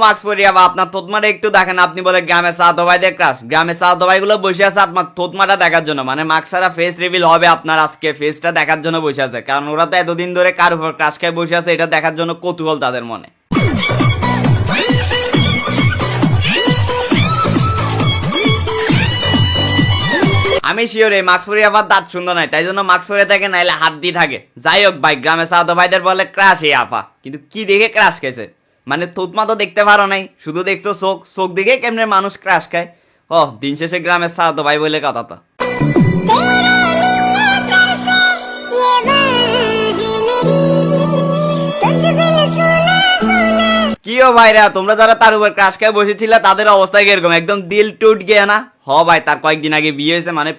Mask পরিয়া বা আপনার থতমাটা একটু দেখেন, আপনি বলে গ্রামে চা দবাই দিয়ে ক্রাশ। গ্রামে চা দবাই গুলো বসে আছে আপনার থতমাটা দেখার জন্য, মানে মাস্ক ছাড়া ফেস রিভিল হবে আপনার আজকে, ফেসটা দেখার জন্য বসে আছে। কারণ ওরা তো এতদিন ধরে কার উপর ক্রাশ খায় বসে আছে, এটা দেখার জন্য কৌতূহল তাদের মনে। আমি শিওর এই মাস্ক পরে আবার দাঁত সুন্দর নাই, তাই জন্য মাস্ক পরে থাকে, নাইলে হাত দিয়ে থাকে। যাই হোক ভাই, গ্রামে সাদা ভাইদের বলে ক্রাশ এই আপা, কিন্তু কি দেখে ক্রাশ খেয়েছে? মানে থুতমা তো দেখতে পারো নাই, শুধু দেখছো চোখ, চোখ দেখে কেমনে মানুষ ক্রাশ খায়। ও দিন শেষে গ্রামের সাদা ভাই বলে কথা তো। কিও ভাইরা, তোমরা যারা তার উপর ক্রাশ খায় বসেছিল তাদের অবস্থা কিরকম? একদম দিল টুট গিয়ে না? হ ভাই, তার কয়েকদিন আগে বিয়ে হয়েছে, মানে